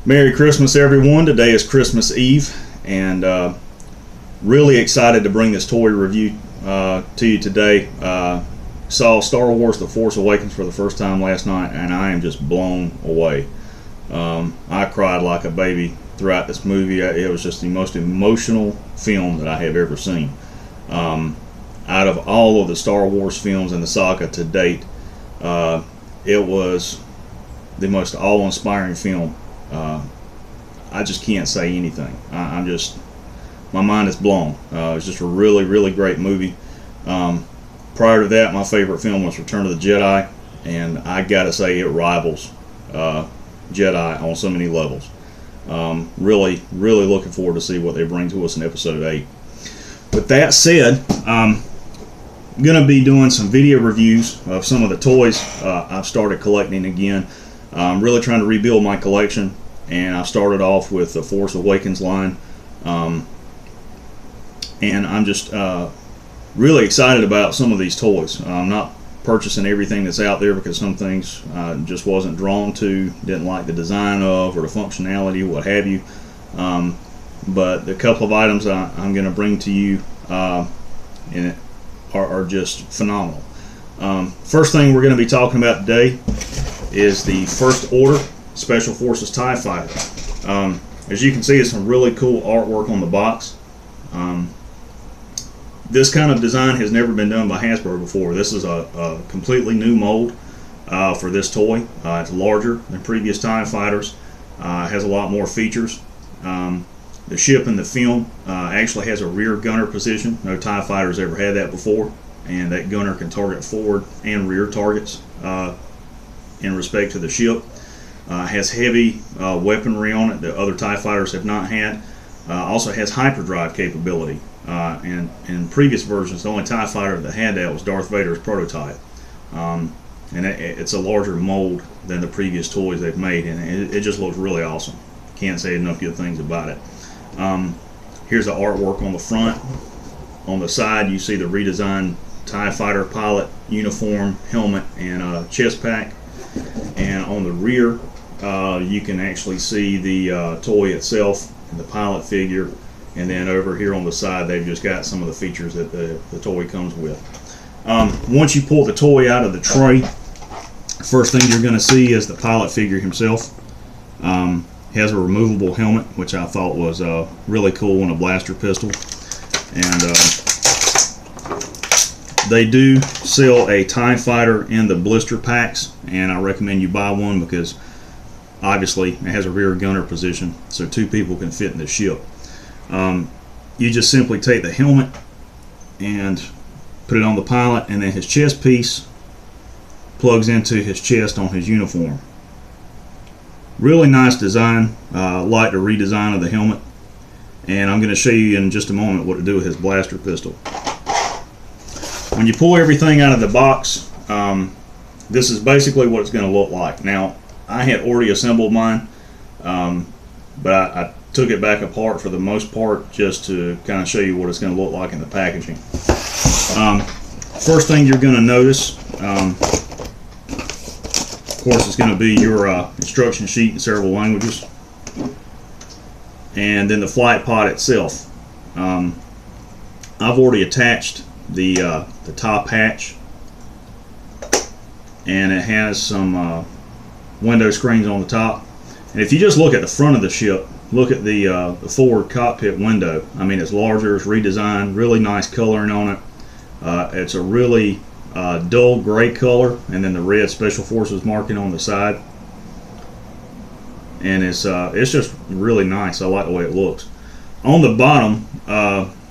Merry Christmas, everyone. Today is Christmas Eve, and really excited to bring this toy review to you today. Saw Star Wars The Force Awakens for the first time last night, and I am just blown away. I cried like a baby throughout this movie. It was just the most emotional film that I have ever seen. Out of all of the Star Wars films in the saga to date, it was the most awe-inspiring film. I just can't say anything. My mind is blown. It's just a really, really great movie. Prior to that, my favorite film was Return of the Jedi, and I gotta say it rivals Jedi on so many levels. Really, really looking forward to see what they bring to us in Episode 8. With that said, I'm gonna be doing some video reviews of some of the toys I've started collecting again. I'm really trying to rebuild my collection, and I started off with the Force Awakens line, and I'm just really excited about some of these toys. I'm not purchasing everything that's out there because some things just wasn't drawn to, didn't like the design of or the functionality, what have you. But the couple of items I'm going to bring to you are just phenomenal. First thing we're going to be talking about today is the First Order Special Forces TIE Fighter. As you can see, it's some really cool artwork on the box. This kind of design has never been done by Hasbro before. This is a completely new mold for this toy. It's larger than previous TIE Fighters. Has a lot more features. The ship in the film actually has a rear gunner position. No TIE Fighters ever had that before. And that gunner can target forward and rear targets in respect to the ship. Has heavy weaponry on it that other TIE Fighters have not had. Also has hyperdrive capability. And in previous versions, the only TIE Fighter that had that was Darth Vader's prototype. And it's a larger mold than the previous toys they've made, and it just looks really awesome. Can't say enough good things about it. Here's the artwork on the front. On the side, you see the redesigned TIE Fighter pilot uniform, helmet, and chest pack. And on the rear, you can actually see the toy itself and the pilot figure. And then over here on the side, they've just got some of the features that the toy comes with. Once you pull the toy out of the tray, first thing you're going to see is the pilot figure himself. He has a removable helmet, which I thought was really cool, and a blaster pistol. And they do sell a TIE Fighter in the blister packs, and I recommend you buy one because obviously it has a rear gunner position, so two people can fit in the ship. You just simply take the helmet and put it on the pilot, and then his chest piece plugs into his chest on his uniform. Really nice design. Like the redesign of the helmet, and I'm going to show you in just a moment what to do with his blaster pistol. When you pull everything out of the box, this is basically what it's going to look like. Now, I had already assembled mine, but I took it back apart for the most part just to kind of show you what it's going to look like in the packaging. First thing you're going to notice, of course, it's going to be your instruction sheet in several languages, and then the flight pod itself. I've already attached the top hatch, and it has some window screens on the top. And if you just look at the front of the ship, look at the forward cockpit window. I mean, it's larger, it's redesigned, really nice coloring on it. It's a really dull gray color, and then the red Special Forces marking on the side. And it's just really nice. I like the way it looks. On the bottom,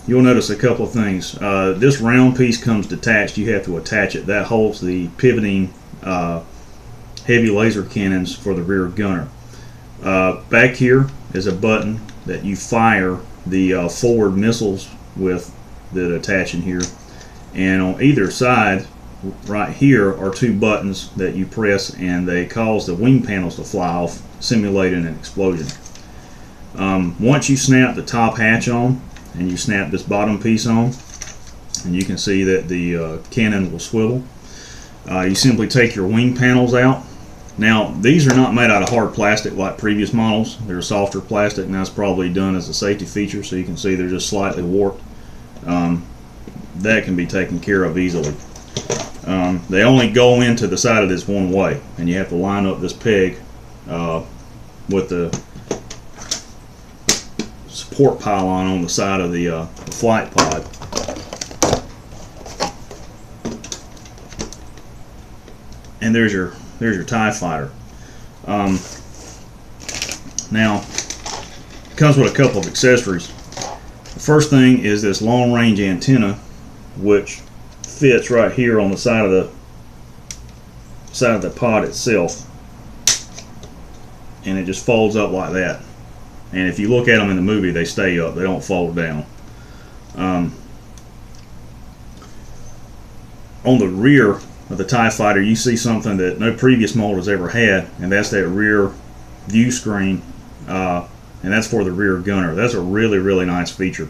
you'll notice a couple of things. This round piece comes detached. You have to attach it. That holds the pivoting heavy laser cannons for the rear gunner. Back here is a button that you fire the forward missiles with that attach in here, and on either side right here are two buttons that you press, and they cause the wing panels to fly off, simulating an explosion. Once you snap the top hatch on and you snap this bottom piece on, and you can see that the cannon will swivel, you simply take your wing panels out Now, these are not made out of hard plastic like previous models. They're softer plastic, and that's probably done as a safety feature, so you can see they're just slightly warped. That can be taken care of easily. They only go into the side of this one way, and you have to line up this peg with the support pylon on the side of the flight pod. And there's your TIE fighter. Now, it comes with a couple of accessories. The first thing is this long-range antenna, which fits right here on the side of the pod itself, and it just folds up like that. And if you look at them in the movie, they stay up; they don't fold down. On the rear of the TIE fighter, you see something that no previous model has ever had, and that's that rear view screen, and that's for the rear gunner. That's a really, really nice feature.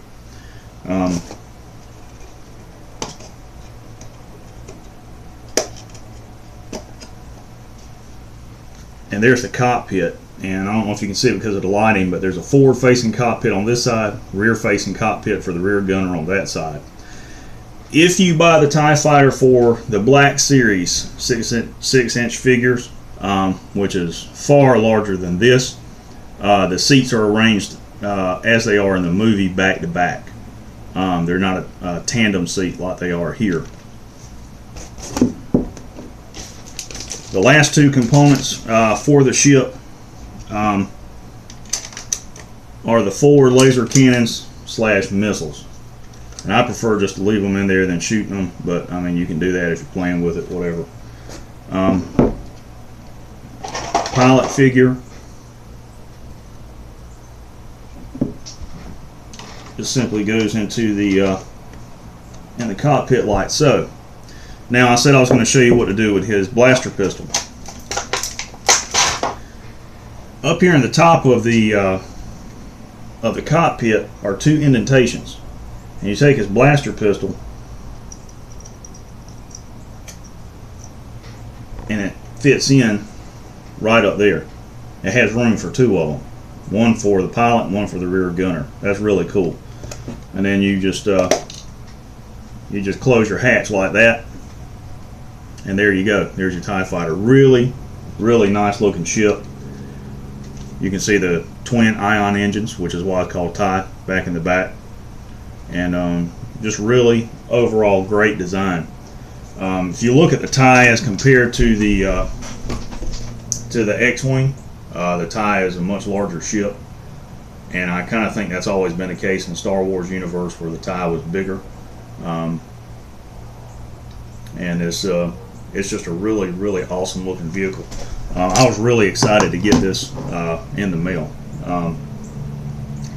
And there's the cockpit, and I don't know if you can see it because of the lighting, but there's a forward-facing cockpit on this side, rear-facing cockpit for the rear gunner on that side. If you buy the TIE fighter for the Black Series 6-inch figures, which is far larger than this, the seats are arranged as they are in the movie, back to back. They're not a tandem seat like they are here. The last two components for the ship are the forward laser cannons / missiles. And I prefer just to leave them in there than shooting them, but I mean, you can do that if you're playing with it, whatever. Pilot figure. Just simply goes into the cockpit like so. Now, I said I was going to show you what to do with his blaster pistol. Up here in the top of the cockpit are two indentations. And you take his blaster pistol, and it fits in right up there. It has room for two of them, one for the pilot and one for the rear gunner. That's really cool. And then you just close your hatch like that, and there you go. There's your TIE fighter. Really, really nice looking ship. You can see the twin ion engines, which is why it's called TIE, back in the back. And just really overall great design. If you look at the TIE as compared to the X-Wing, the TIE is a much larger ship, and I kind of think that's always been the case in the Star Wars universe, where the TIE was bigger. And it's just a really, really awesome looking vehicle. I was really excited to get this in the mail.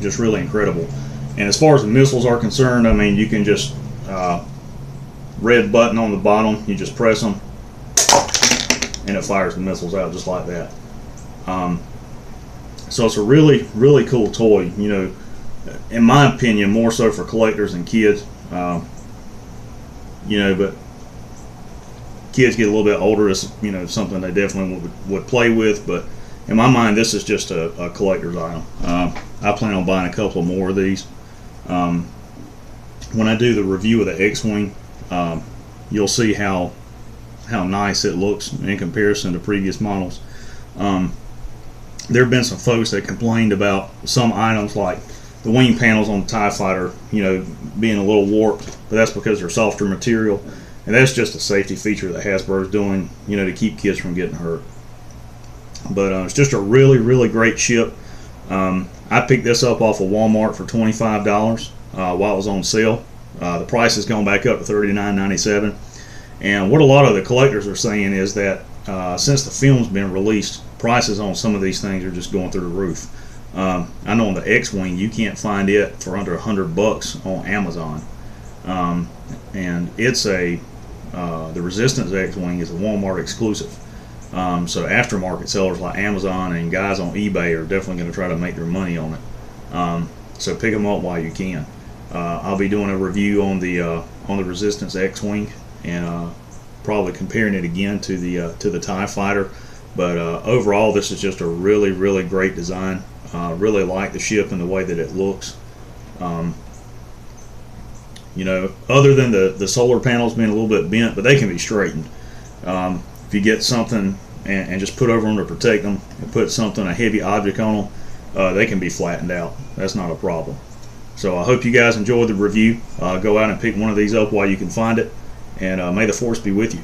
Just really incredible. And as far as the missiles are concerned, I mean, you can just red button on the bottom, you just press them, and it fires the missiles out just like that. So it's a really, really cool toy. You know, in my opinion, more so for collectors and kids. You know, but kids get a little bit older, it's, you know, something they definitely would play with. But in my mind, this is just a collector's item. I plan on buying a couple more of these. When I do the review of the X-Wing, you'll see how nice it looks in comparison to previous models. There have been some folks that complained about some items like the wing panels on the TIE fighter, you know, being a little warped, but that's because they're softer material, and that's just a safety feature that Hasbro's doing, you know, to keep kids from getting hurt. But it's just a really, really great ship. I picked this up off of Walmart for $25 while it was on sale. The price has gone back up to $39.97. And what a lot of the collectors are saying is that since the film's been released, prices on some of these things are just going through the roof. I know on the X-Wing, you can't find it for under $100 on Amazon. And it's the Resistance X-Wing is a Walmart exclusive. So aftermarket sellers like Amazon and guys on eBay are definitely going to try to make their money on it. So pick them up while you can. I'll be doing a review on the Resistance X-Wing, and probably comparing it again to the TIE fighter. But overall, this is just a really, really great design. Really like the ship and the way that it looks. You know, other than the solar panels being a little bit bent, but they can be straightened. If you get something and just put over them to protect them, and put something, a heavy object on them, they can be flattened out. That's not a problem. So I hope you guys enjoyed the review. Go out and pick one of these up while you can find it, and may the force be with you.